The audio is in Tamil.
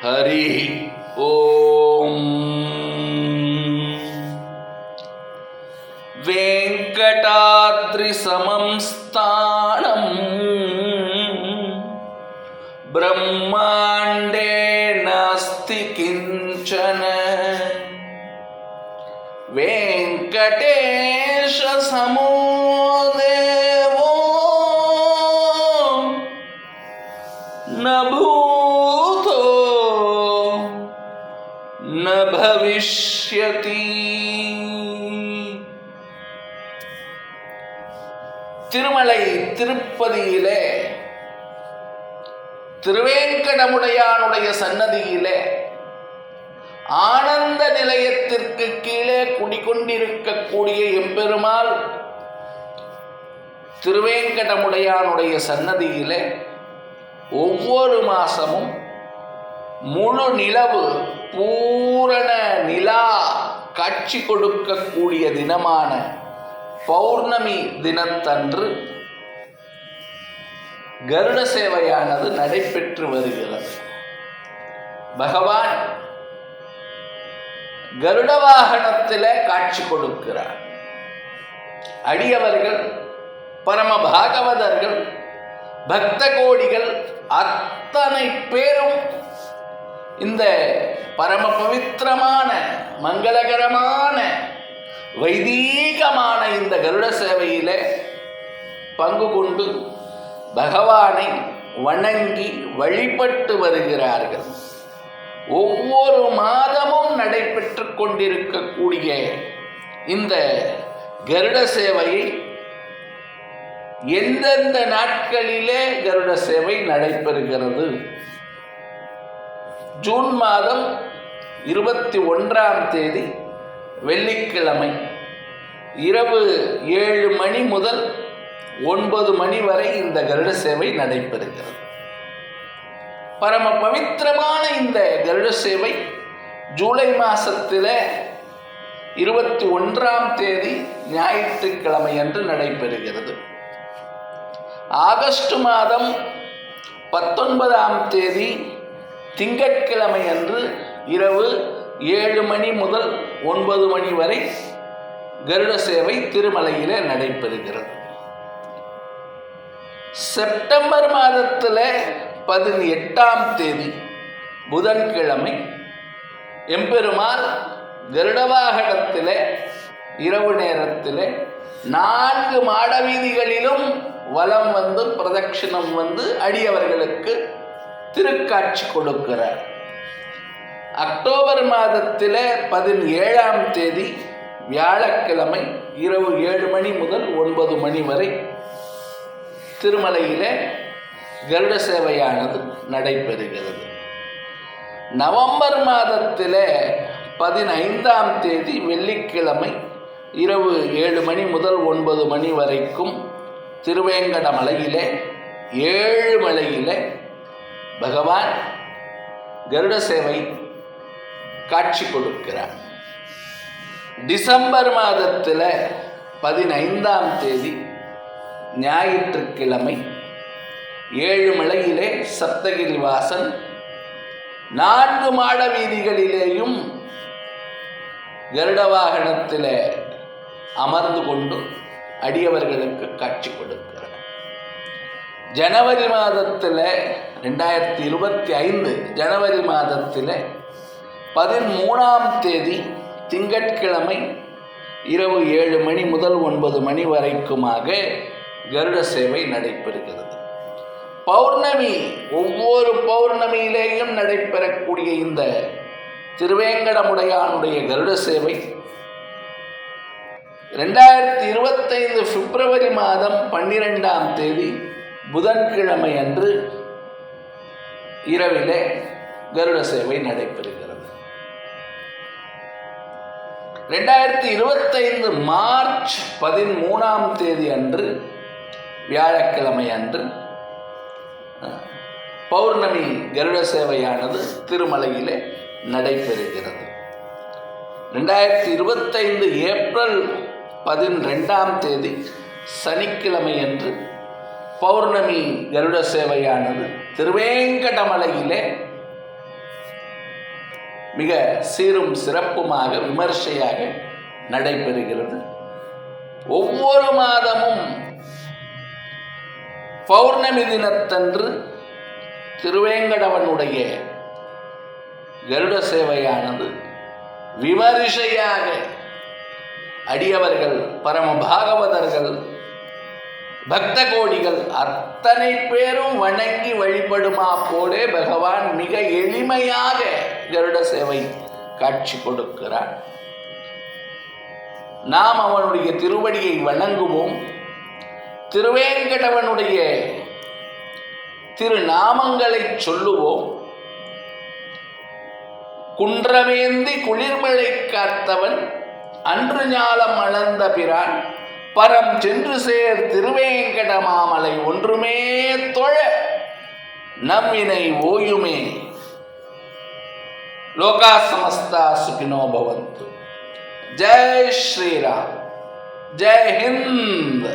ஹரி ஓம். வெங்கடாத்ரி சமம் ஸ்தானம் பிரம்மாண்டே நாஸ்தி கிஞ்சன வெங்கடேஷ சமோ தேவோ ந பூதோ ந பவிஷ்யதி. திருமலை திருப்பதியிலே திருவேங்கடமுடையானுடைய சன்னதியிலே ஆனந்த நிலையத்திற்கு கீழே குடிகொண்டிருக்கக்கூடிய எம்பெருமாள் திருவேங்கடமுடையானுடைய சன்னதியிலே ஒவ்வொரு மாசமும் முழு நிலவு பூரண நிலா காட்சி கொடுக்கக்கூடிய தினமான பௌர்ணமி தினத்தன்று கருட சேவையானது நடைபெற்று வருகிறது. பகவான் கருட வாகனத்திலே காட்சி கொடுக்கிறார். அடியவர்கள், பரம பாகவதர்கள், பக்த கோடிகள் அத்தனை பேரும் இந்த பரம பவித்திரமான மங்களகரமான வைதீகமான இந்த கருட சேவையிலே பங்கு கொண்டு பகவானை வணங்கி வழிபட்டு வருகிறார்கள். ஒவ்வொரு மாதமும் நடைபெற்று கொண்டிருக்கக்கூடிய இந்த கருட சேவையை எந்தெந்த நாட்களிலே கருட சேவை நடைபெறுகிறது? ஜூன் மாதம் 21ஆம் தேதி வெள்ளிக்கிழமை இரவு 7 மணி முதல் 9 மணி வரை இந்த கருட சேவை நடைபெறுகிறது. பரம பவித்திரமான இந்த கருட சேவை ஜூலை மாசத்தில் 21ஆம் தேதி ஞாயிற்றுக்கிழமை அன்று நடைபெறுகிறது. ஆகஸ்ட் மாதம் 19ஆம் தேதி திங்கட்கிழமை அன்று இரவு 7 மணி முதல் 9 மணி வரை கருட சேவை திருமலையிலே நடைபெறுகிறது. செப்டம்பர் மாதத்தில் 18ஆம் தேதி புதன்கிழமை எம்பெருமாள் கருடவாகனத்தில் இரவு நேரத்தில் 4 மாட வீதிகளிலும் வலம் வந்து பிரதட்சிணம் வந்து அடியவர்களுக்கு திருக்காட்சி கொடுக்கிறார். அக்டோபர் மாதத்தில் 17ஆம் தேதி வியாழக்கிழமை இரவு 7 மணி முதல் 9 மணி வரை திருமலையிலே கருட சேவையானது நடைபெறுகிறது. நவம்பர் மாதத்தில் 15ஆம் தேதி வெள்ளிக்கிழமை இரவு 7 மணி முதல் 9 மணி வரைக்கும் திருவேங்கடமலையிலே 7 மலையிலே பகவான் கருட சேவை காட்சி கொடுக்கிறார். டிசம்பர் மாதத்தில் 15ஆம் தேதி ஞாயிற்றுக்கிழமை 7 மலையிலே சப்தகிரி வாசன் 4 மாட வீதிகளிலேயும் கருட வாகனத்தில் அமர்ந்து கொண்டு அடியவர்களுக்கு காட்சி கொடுக்கிறார். ஜனவரி மாதத்தில் 2025 ஜனவரி மாதத்தில் 13ஆம் தேதி திங்கட்கிழமை இரவு 7 மணி முதல் 9 மணி வரைக்குமாக கருட சேவை நடைபெறுகிறது. பௌர்ணமி, ஒவ்வொரு பௌர்ணமியிலேயும் நடைபெறக்கூடிய இந்த திருவேங்கடமுடையானுடைய கருட சேவை 2025 பிப்ரவரி மாதம் 12ஆம் தேதி புதன்கிழமை அன்று இரவிலே கருட சேவை நடைபெறுகிறது. 2025 மார்ச் 13ஆம் தேதி அன்று வியாழக்கிழமை அன்று பௌர்ணமி கருட சேவையானது திருமலையிலே நடைபெறுகிறது. 2025 ஏப்ரல் 12ஆம் தேதி சனிக்கிழமை அன்று பௌர்ணமி கருட சேவையானது திருவேங்கடமலையிலே மிக சீரும் சிறப்புமாக விமர்சையாக நடைபெறுகிறது. ஒவ்வொரு மாதமும் பௌர்ணமி தினத்தன்று திருவேங்கடவனுடைய கருட சேவையானது விமரிசையாக அடியவர்கள், பரம பாகவதர்கள், பக்த கோடிகள் அத்தனை பேரும் வணங்கி வழிபடுமா போலே பகவான் மிக எளிமையாக கருட சேவை காட்சி கொடுக்கிறார். நாம் அவனுடைய திருவடியை வணங்குவோம். திருவேங்கடவனுடைய திருநாமங்களை சொல்லுவோம். குன்றமேந்தி குளிர்மழை காத்தவன் அன்று ஞாலம் அளந்த பிரான் பரம் சென்று சேர் திருவேங்கட மாமலை ஒன்றுமே தொழ நம்மினை ஓயுமே. லோகா சமஸ்தா சுகினோ பவந்து. ஜெய் ஸ்ரீராம். ஜெய் ஹிந்த்.